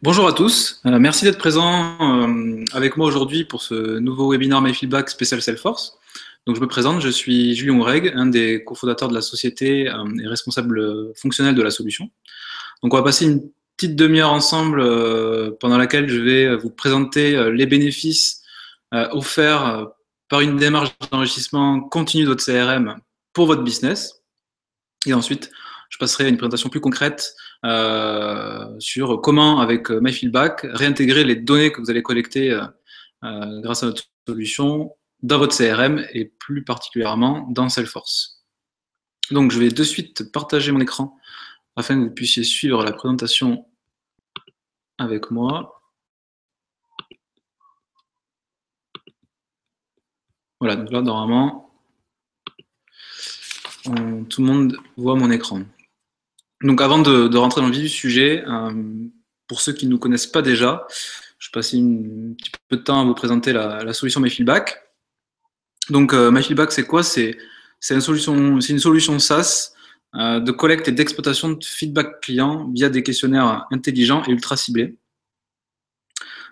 Bonjour à tous, merci d'être présents avec moi aujourd'hui pour ce nouveau webinaire MyFeedback spécial Salesforce. Donc je me présente, je suis Julien Oureg, un des cofondateurs de la société et responsable fonctionnel de la solution. Donc on va passer une petite demi-heure ensemble pendant laquelle je vais vous présenter les bénéfices offerts par une démarche d'enrichissement continu de votre CRM pour votre business. Et ensuite, je passerai à une présentation plus concrète sur comment, avec MyFeedback, réintégrer les données que vous allez collecter grâce à notre solution dans votre CRM et plus particulièrement dans Salesforce. Donc, je vais de suite partager mon écran afin que vous puissiez suivre la présentation avec moi. Voilà, donc là, normalement, tout le monde voit mon écran. Donc, avant de rentrer dans le vif du sujet, pour ceux qui ne nous connaissent pas déjà, je vais passer un petit peu de temps à vous présenter la solution MyFeedback. Donc, MyFeedback, c'est quoi? C'est une solution SaaS de collecte et d'exploitation de feedback client via des questionnaires intelligents et ultra ciblés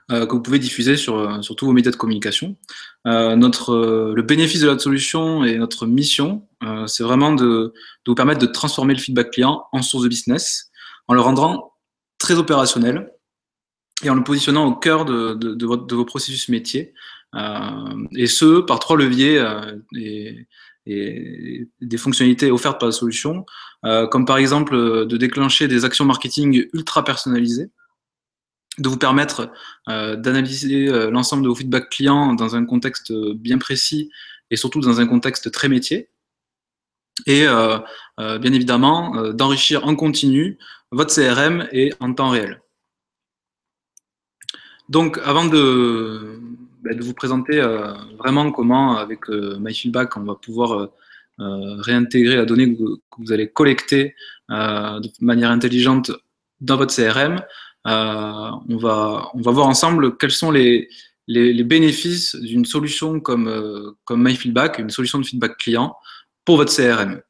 que vous pouvez diffuser sur tous vos médias de communication. Le bénéfice de notre solution et notre mission, c'est vraiment de vous permettre de transformer le feedback client en source de business, en le rendant très opérationnel et en le positionnant au cœur de vos processus métiers, et ce, par 3 leviers et des fonctionnalités offertes par la solution, comme par exemple de déclencher des actions marketing ultra personnalisées, de vous permettre d'analyser l'ensemble de vos feedbacks clients dans un contexte bien précis et surtout dans un contexte très métier, et bien évidemment d'enrichir en continu votre CRM et en temps réel. Donc, avant de vous présenter vraiment comment, avec MyFeedback, on va pouvoir réintégrer la donnée que vous allez collecter de manière intelligente dans votre CRM, on va voir ensemble quels sont les bénéfices d'une solution comme MyFeedback, une solution de feedback client pour votre CRM.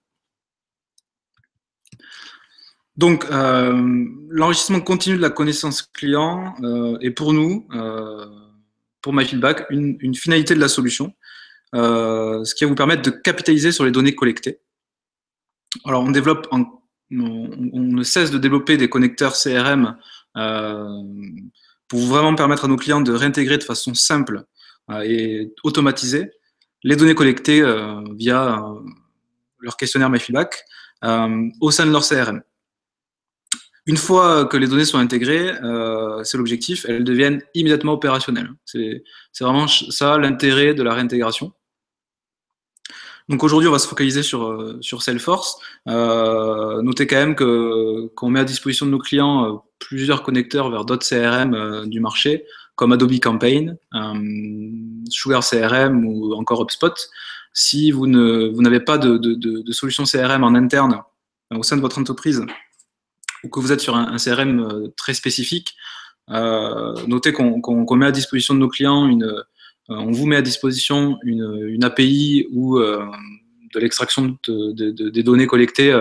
Donc, l'enrichissement continu de la connaissance client est pour nous, pour MyFeedback, une finalité de la solution, ce qui va vous permettre de capitaliser sur les données collectées. Alors, on ne cesse de développer des connecteurs CRM pour vraiment permettre à nos clients de réintégrer de façon simple et automatisée les données collectées via leur questionnaire MyFeedback au sein de leur CRM. Une fois que les données sont intégrées, c'est l'objectif, elles deviennent immédiatement opérationnelles. C'est vraiment ça l'intérêt de la réintégration. Donc aujourd'hui, on va se focaliser sur Salesforce. Notez quand même qu'on met à disposition de nos clients plusieurs connecteurs vers d'autres CRM du marché, comme Adobe Campaign, Sugar CRM ou encore HubSpot. Si vous n'avez pas de solution CRM en interne au sein de votre entreprise, ou que vous êtes sur un CRM très spécifique, notez qu'on met à disposition de nos clients on vous met à disposition une API ou de l'extraction des données collectées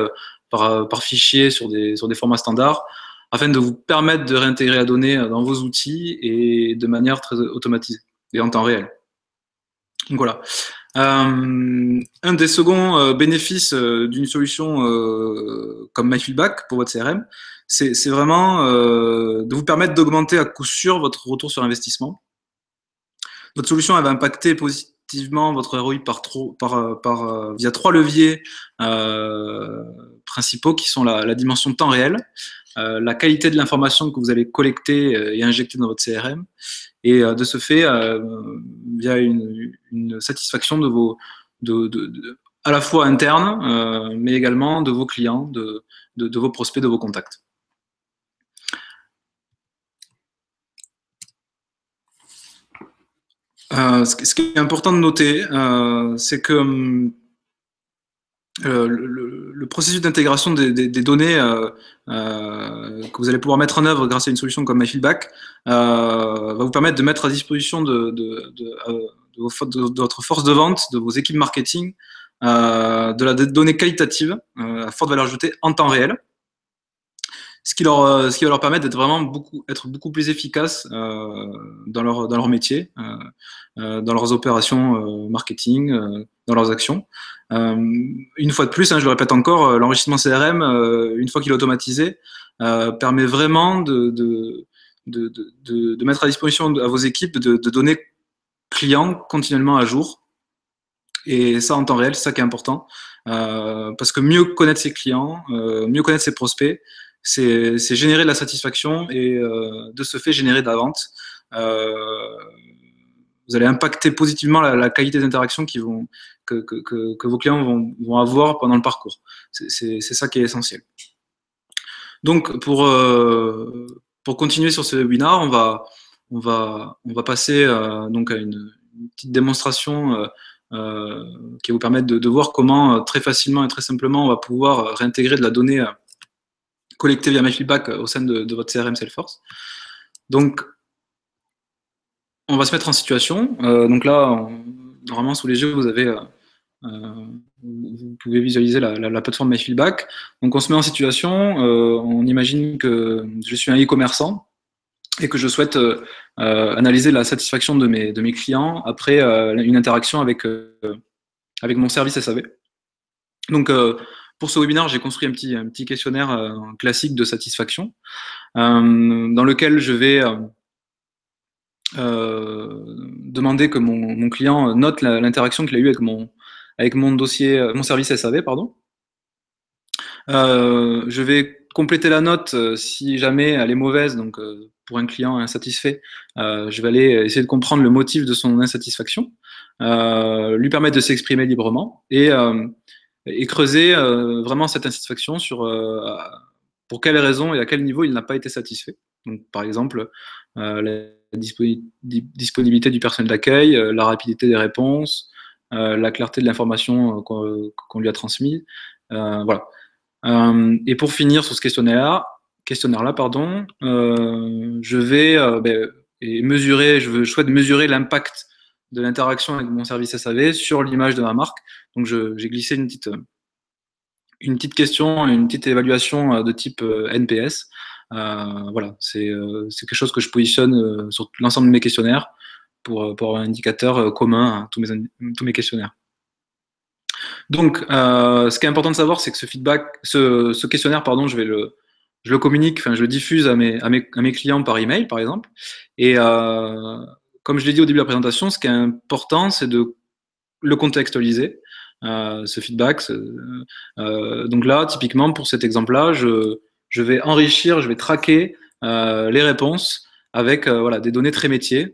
par fichier sur des formats standards, afin de vous permettre de réintégrer la donnée dans vos outils et de manière très automatisée et en temps réel. Donc voilà. Un des seconds bénéfices d'une solution comme MyFeedback pour votre CRM, c'est vraiment de vous permettre d'augmenter à coup sûr votre retour sur investissement. Notre solution, elle va impacter positivement votre ROI via 3 leviers principaux qui sont la dimension de temps réel, la qualité de l'information que vous allez collecter et injecter dans votre CRM, et de ce fait, via une satisfaction à la fois interne, mais également de vos clients, de vos prospects, de vos contacts. Ce qui est important de noter, c'est que le processus d'intégration des données que vous allez pouvoir mettre en œuvre grâce à une solution comme MyFeedback va vous permettre de mettre à disposition de votre force de vente, de vos équipes marketing, de la donnée qualitative à forte valeur ajoutée en temps réel, ce qui va leur permettre d'être vraiment être beaucoup plus efficaces dans leur métier, dans leurs opérations marketing, dans leurs actions. Une fois de plus, hein, je le répète encore, l'enrichissement CRM, une fois qu'il est automatisé, permet vraiment de mettre à disposition à vos équipes de données clients continuellement à jour. Et ça, en temps réel, c'est ça qui est important. Parce que mieux connaître ses clients, mieux connaître ses prospects, c'est générer de la satisfaction et de ce fait générer de la vente. Vous allez impacter positivement la qualité d'interaction que vos clients vont avoir pendant le parcours. C'est ça qui est essentiel. Donc, pour continuer sur ce webinaire, on va passer donc à une petite démonstration qui va vous permettre de voir comment très facilement et très simplement on va pouvoir réintégrer de la donnée collectée via MyFeedback au sein de votre CRM Salesforce. Donc, on va se mettre en situation. Donc là, normalement, sous les yeux, vous avez vous pouvez visualiser la plateforme MyFeedback. Donc, on se met en situation. On imagine que je suis un e-commerçant et que je souhaite analyser la satisfaction de mes clients après une interaction avec mon service SAV. Donc, pour ce webinaire, j'ai construit un petit questionnaire classique de satisfaction dans lequel je vais demander que mon client note l'interaction qu'il a eue avec mon dossier, mon service SAV, pardon. Je vais compléter la note si jamais elle est mauvaise, donc pour un client insatisfait, je vais aller essayer de comprendre le motif de son insatisfaction, lui permettre de s'exprimer librement et creuser vraiment cette insatisfaction sur pour quelles raisons et à quel niveau il n'a pas été satisfait. Donc, par exemple, la disponibilité du personnel d'accueil, la rapidité des réponses, la clarté de l'information qu'on lui a transmise. Voilà. Et pour finir sur ce questionnaire-là, pardon, je vais mesurer, je souhaite mesurer l'impact de l'interaction avec mon service SAV sur l'image de ma marque. Donc, j'ai glissé une petite question, une petite évaluation de type NPS. Voilà, c'est quelque chose que je positionne sur l'ensemble de mes questionnaires pour avoir un indicateur commun à tous mes questionnaires. Donc, ce qui est important de savoir, c'est que ce questionnaire, pardon, je le communique, enfin, je le diffuse à mes clients par email, par exemple. Et comme je l'ai dit au début de la présentation, ce qui est important, c'est de le contextualiser, ce feedback. Donc là, typiquement, pour cet exemple-là, je vais enrichir, je vais traquer les réponses avec voilà, des données très métiers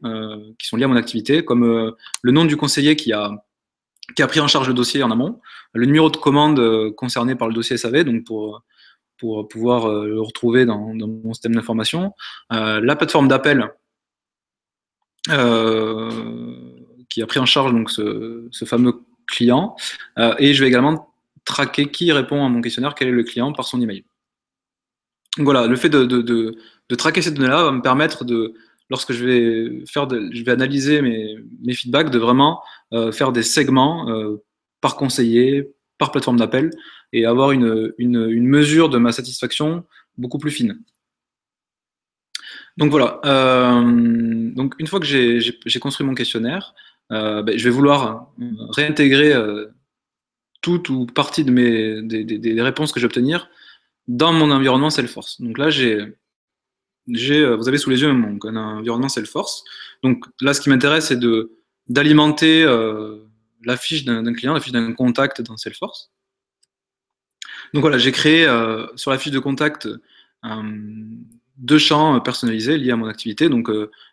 qui sont liées à mon activité, comme le nom du conseiller qui a pris en charge le dossier en amont, le numéro de commande concerné par le dossier SAV, donc pour pouvoir le retrouver dans mon système d'information, la plateforme d'appel qui a pris en charge donc ce fameux client, et je vais également traquer qui répond à mon questionnaire, quel est le client par son email. Donc voilà, le fait de traquer ces données-là va me permettre lorsque je vais analyser mes feedbacks, de vraiment faire des segments par conseiller, par plateforme d'appel, et avoir une mesure de ma satisfaction beaucoup plus fine. Donc voilà, donc une fois que j'ai construit mon questionnaire, je vais vouloir réintégrer toute ou partie des réponses que je vais obtenir dans mon environnement Salesforce. Donc là, vous avez sous les yeux un environnement Salesforce. Donc là, ce qui m'intéresse, c'est d'alimenter la fiche d'un client, la fiche d'un contact dans Salesforce. Donc voilà, j'ai créé sur la fiche de contact deux champs personnalisés liés à mon activité, donc,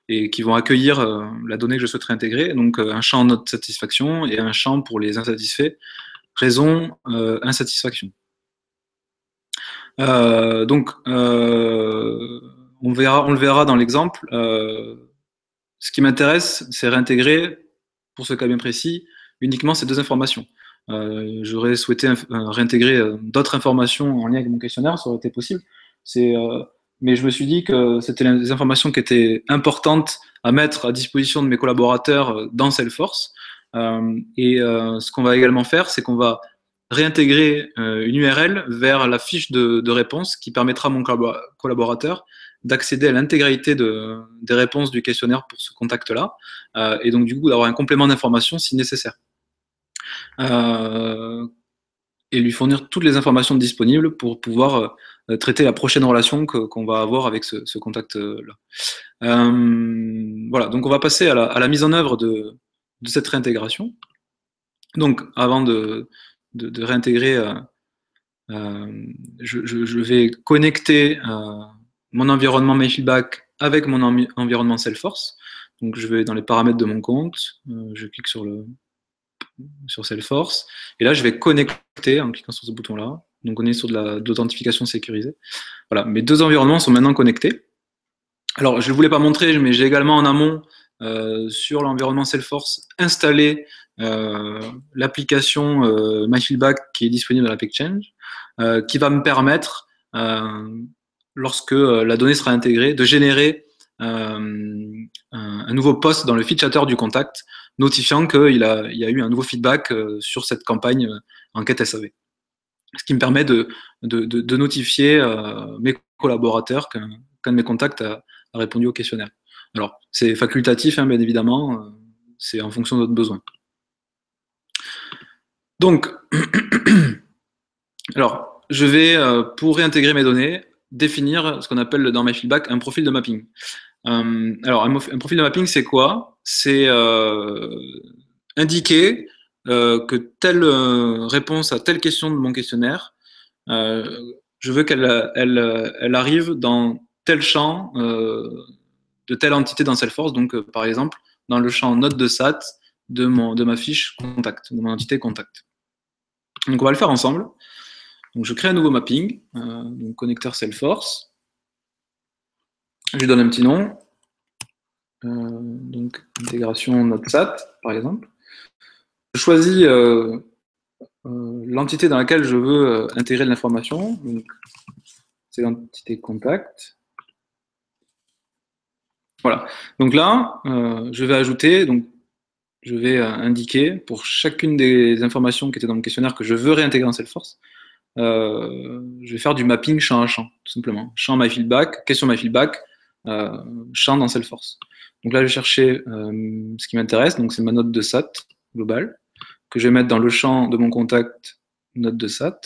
et qui vont accueillir la donnée que je souhaiterais intégrer. Donc un champ note satisfaction et un champ pour les insatisfaits, raison insatisfaction. Donc on le verra dans l'exemple. Ce qui m'intéresse, c'est réintégrer, pour ce cas bien précis, uniquement ces deux informations. J'aurais souhaité réintégrer d'autres informations en lien avec mon questionnaire, ça aurait été possible. Mais je me suis dit que c'était des informations qui étaient importantes à mettre à disposition de mes collaborateurs dans Salesforce. Et ce qu'on va également faire, c'est qu'on va réintégrer une URL vers la fiche de réponse qui permettra à mon collaborateur d'accéder à l'intégralité des réponses du questionnaire pour ce contact-là, et donc du coup d'avoir un complément d'information si nécessaire. Et lui fournir toutes les informations disponibles pour pouvoir traiter la prochaine relation qu'on va avoir avec ce contact-là. Voilà, donc on va passer à la mise en œuvre de cette réintégration. Donc, avant de réintégrer, je vais connecter mon environnement MyFeedback avec mon environnement Salesforce. Donc, je vais dans les paramètres de mon compte, je clique sur Salesforce, et là, je vais connecter en cliquant sur ce bouton-là. Donc, on est sur de l'authentification sécurisée. Voilà, mes deux environnements sont maintenant connectés. Alors, je ne voulais pas montrer, mais j'ai également en amont, sur l'environnement Salesforce, installé l'application MyFeedback qui est disponible dans l'AppExchange, qui va me permettre, lorsque la donnée sera intégrée, de générer un nouveau post dans le feed chatter du contact, notifiant qu'il y a eu un nouveau feedback sur cette campagne enquête SAV. Ce qui me permet de notifier mes collaborateurs qu'un de mes contacts a répondu au questionnaire. Alors, c'est facultatif, hein, bien évidemment, c'est en fonction de votre besoin. Donc, alors, je vais, pour réintégrer mes données, définir ce qu'on appelle dans MyFeedback un profil de mapping. Alors, un profil de mapping, c'est quoi? C'est indiquer que telle réponse à telle question de mon questionnaire, je veux qu'elle arrive dans tel champ de telle entité dans Salesforce. Donc, par exemple, dans le champ note de SAT de ma fiche contact, de mon entité contact. Donc, on va le faire ensemble. Donc, je crée un nouveau mapping, donc connecteur Salesforce. Je lui donne un petit nom. Donc, intégration note SAT, par exemple. Je choisis l'entité dans laquelle je veux intégrer de l'information. C'est l'entité contact. Voilà. Donc là, je vais ajouter, donc je vais indiquer pour chacune des informations qui étaient dans mon questionnaire que je veux réintégrer dans Salesforce, je vais faire du mapping champ à champ, tout simplement. Champ MyFeedback, question MyFeedback, champ dans Salesforce. Donc là, je vais chercher ce qui m'intéresse, donc c'est ma note de SAT globale, que je vais mettre dans le champ de mon contact note de SAT.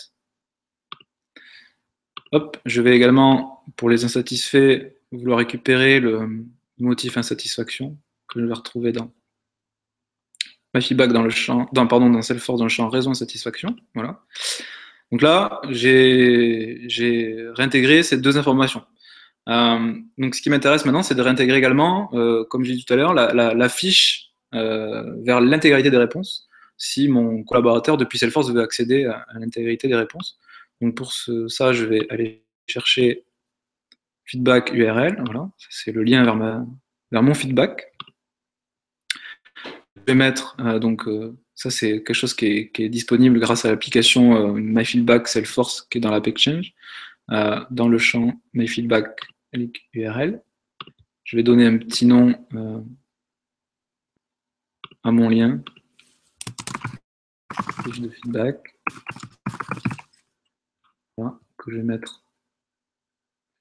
Hop, je vais également, pour les insatisfaits, vouloir récupérer le motif insatisfaction que je vais retrouver dans MyFeedback dans le champ, dans Salesforce dans le champ raison insatisfaction. Voilà. Donc là, j'ai réintégré ces deux informations. Donc ce qui m'intéresse maintenant, c'est de réintégrer également, comme j'ai dit tout à l'heure, la fiche vers l'intégralité des réponses, si mon collaborateur depuis Salesforce veut accéder à l'intégralité des réponses. Donc pour ça, je vais aller chercher feedback URL, voilà, c'est le lien vers mon feedback. Je vais mettre, ça c'est quelque chose qui est disponible grâce à l'application MyFeedback Salesforce qui est dans l'AppExchange, dans le champ MyFeedback URL. Je vais donner un petit nom à mon lien, fiche de feedback, voilà, que je vais mettre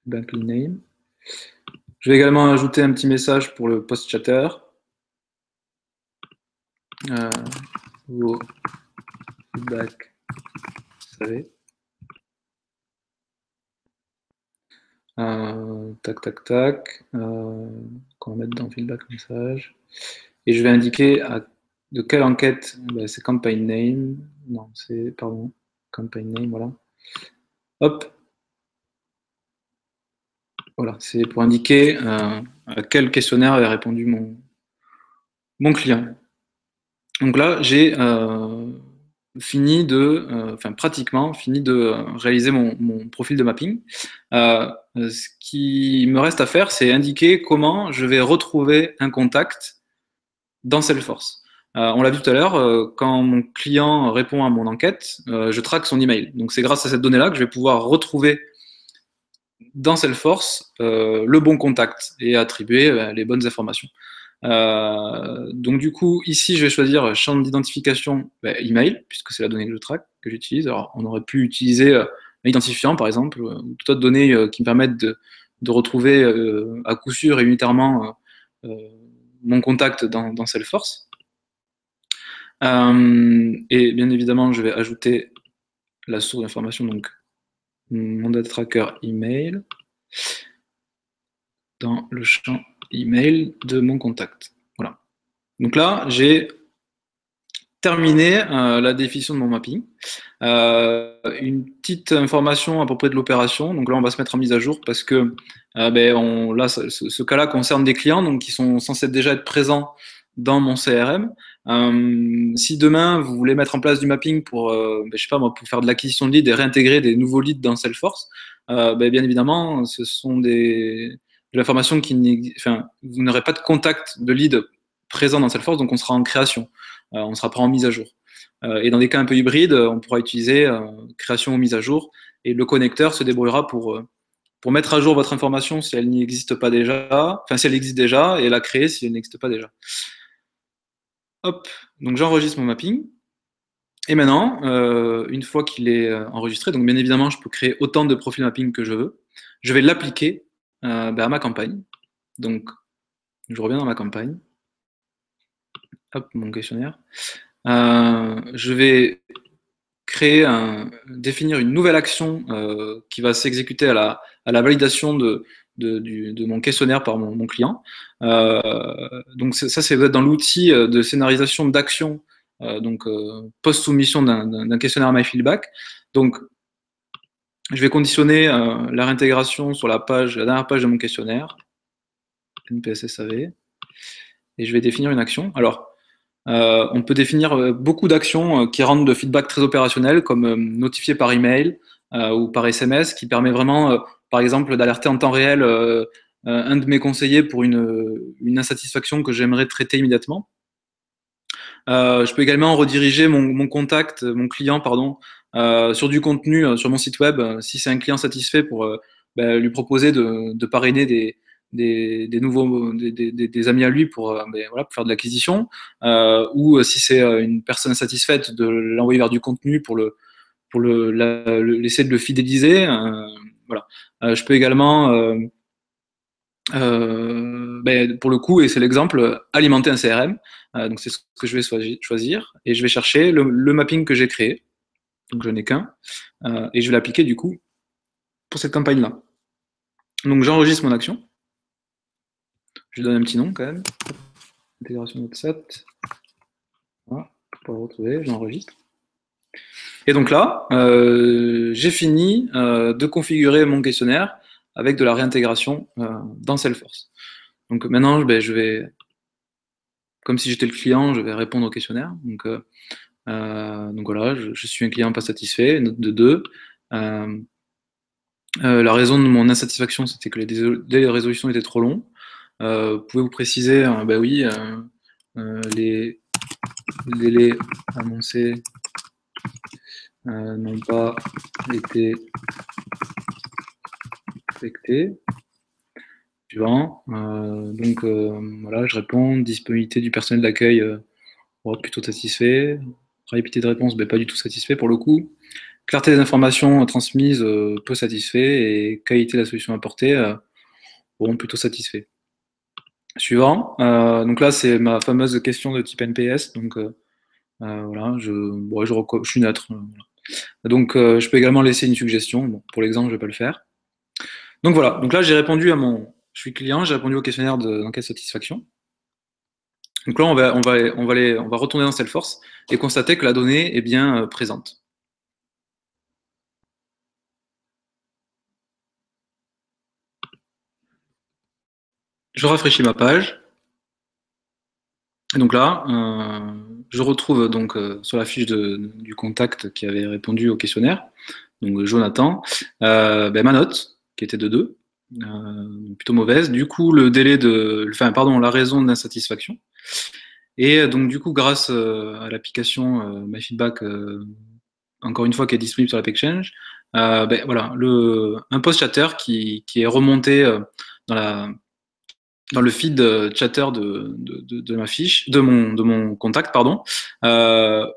feedback name. Je vais également ajouter un petit message pour le post chatter. Vos feedback, vous savez. Tac. Qu'on va mettre dans feedback message. Et je vais indiquer de quelle enquête, c'est campaign name. Non, c'est, pardon, campaign name, voilà. Hop. Voilà, c'est pour indiquer à quel questionnaire avait répondu mon client. Donc là, j'ai pratiquement fini de réaliser mon profil de mapping. Ce qui me reste à faire, c'est indiquer comment je vais retrouver un contact dans Salesforce. On l'a vu tout à l'heure, quand mon client répond à mon enquête, je traque son email. Donc c'est grâce à cette donnée-là que je vais pouvoir retrouver dans Salesforce le bon contact et attribuer les bonnes informations. Donc du coup, ici, je vais choisir champ d'identification email, puisque c'est la donnée que je traque, que j'utilise. Alors, on aurait pu utiliser l'identifiant, par exemple, ou toute autre donnée qui me permettent de retrouver à coup sûr et unitairement mon contact dans Salesforce. Et bien évidemment, je vais ajouter la source d'information, donc mon data tracker email, dans le champ email de mon contact. Voilà. Donc là, j'ai terminé la définition de mon mapping. Une petite information à propos de l'opération. Donc là, on va se mettre en mise à jour parce que là, ce cas-là concerne des clients donc, qui sont censés déjà être présents dans mon CRM. Si demain, vous voulez mettre en place du mapping pour, je sais pas moi, pour faire de l'acquisition de leads et réintégrer des nouveaux leads dans Salesforce, bien évidemment, ce sont de l'information enfin, vous n'aurez pas de contact de lead présent dans Salesforce, donc on sera en création. On ne sera pas en mise à jour. Et dans des cas un peu hybrides, on pourra utiliser création ou mise à jour, et le connecteur se débrouillera pour mettre à jour votre information si elle n'existe pas déjà, enfin si elle existe déjà, et la créer si elle n'existe pas déjà. Hop, donc j'enregistre mon mapping. Et maintenant, une fois qu'il est enregistré, donc bien évidemment, je peux créer autant de profils mapping que je veux. Je vais l'appliquer à ma campagne. Donc, je reviens dans ma campagne. Hop, mon questionnaire. Je vais définir une nouvelle action qui va s'exécuter à la validation de mon questionnaire par mon client. Donc ça, c'est dans l'outil de scénarisation d'action, post-soumission d'un questionnaire MyFeedback. Donc, je vais conditionner la réintégration sur la dernière page de mon questionnaire, NPSSAV, et je vais définir une action. Alors, on peut définir beaucoup d'actions qui rendent le feedback très opérationnel, comme notifier par email ou par SMS, qui permet vraiment, par exemple, d'alerter en temps réel un de mes conseillers pour une insatisfaction que j'aimerais traiter immédiatement. Je peux également rediriger mon client, pardon, sur du contenu sur mon site web, si c'est un client satisfait, pour lui proposer de parrainer des nouveaux des amis à lui pour, voilà, pour faire de l'acquisition, ou si c'est une personne satisfaite, de l'envoyer vers du contenu pour laisser de le fidéliser. Voilà. Je peux également pour le coup, et c'est l'exemple, alimenter un CRM. Donc c'est ce que je vais choisir, et je vais chercher le mapping que j'ai créé, donc je n'ai qu'un, et je vais l'appliquer du coup pour cette campagne-là. Donc j'enregistre mon action, je lui donne un petit nom quand même, intégration WhatsApp, voilà, pour le retrouver, je l'enregistre. Et donc là, j'ai fini de configurer mon questionnaire avec de la réintégration dans Salesforce. Donc maintenant, je vais, comme si j'étais le client, je vais répondre au questionnaire. Donc voilà, je suis un client pas satisfait, note de 2. La raison de mon insatisfaction, c'était que les délais de résolution étaient trop longs. Pouvez-vous préciser, oui, les délais annoncés n'ont pas été respectés. Suivant. Voilà, je réponds. Disponibilité du personnel d'accueil, plutôt satisfait. Rapidité de réponse, pas du tout satisfait pour le coup. Clarté des informations transmises, peu satisfait. Et qualité de la solution apportée, plutôt satisfait. Suivant. Donc là, c'est ma fameuse question de type NPS. Donc voilà, je suis neutre. Voilà. Donc je peux également laisser une suggestion. Bon, pour l'exemple, je ne vais pas le faire. Donc voilà. Donc là, j'ai répondu je suis client, j'ai répondu au questionnaire d'enquête de satisfaction. Donc là, on va retourner dans Salesforce et constater que la donnée est bien présente. Je rafraîchis ma page. Et donc là, je retrouve donc sur la fiche du contact qui avait répondu au questionnaire, donc Jonathan, ma note qui était de 2, plutôt mauvaise. Du coup, la raison d'insatisfaction. Et donc du coup, grâce à l'application MyFeedback, encore une fois, qui est disponible sur l'AppExchange, voilà, un post chatter qui est remonté dans dans le feed chatter de ma fiche, de mon contact, pardon,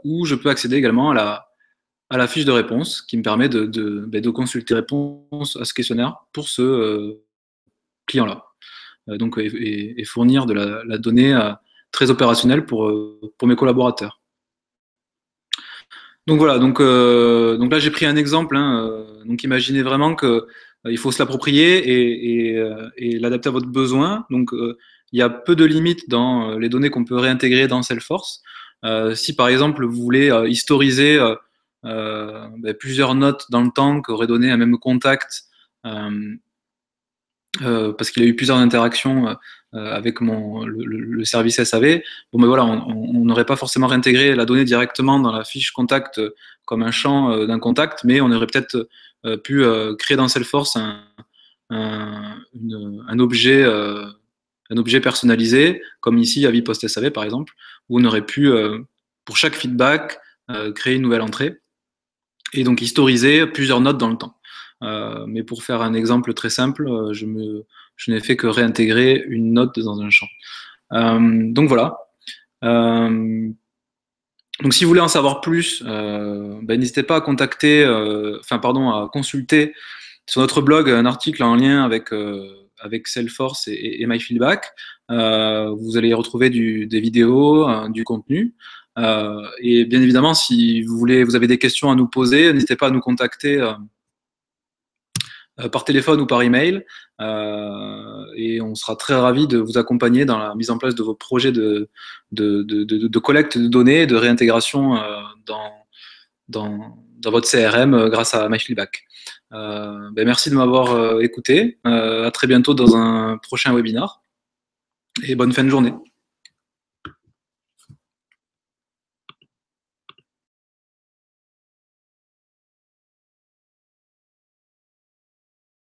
où je peux accéder également à la fiche de réponse qui me permet de consulter les réponses à ce questionnaire pour ce client-là. Donc, et fournir de la donnée très opérationnelle pour mes collaborateurs. Donc voilà, donc là j'ai pris un exemple. Hein, donc imaginez vraiment que il faut se l'approprier et l'adapter à votre besoin. Donc il y a peu de limites dans les données qu'on peut réintégrer dans Salesforce. Si par exemple vous voulez historiser plusieurs notes dans le temps qu'aurait donné un même contact, parce qu'il a eu plusieurs interactions avec le service SAV. Bon, mais voilà, on n'aurait pas forcément réintégré la donnée directement dans la fiche contact comme un champ d'un contact, mais on aurait peut-être pu créer dans Salesforce un objet personnalisé, comme ici à Vipost SAV par exemple, où on aurait pu, pour chaque feedback, créer une nouvelle entrée et donc historiser plusieurs notes dans le temps. Mais pour faire un exemple très simple, je n'ai fait que réintégrer une note dans un champ. Donc voilà. Donc si vous voulez en savoir plus, n'hésitez pas à contacter, à consulter sur notre blog un article en lien avec Salesforce et MyFeedback. Vous allez y retrouver des vidéos, du contenu. Et bien évidemment, si vous avez des questions à nous poser, n'hésitez pas à nous contacter par téléphone ou par email. Et on sera très ravis de vous accompagner dans la mise en place de vos projets de collecte de données et de réintégration dans votre CRM grâce à MyFeedback. Merci de m'avoir écouté. À très bientôt dans un prochain webinar et bonne fin de journée.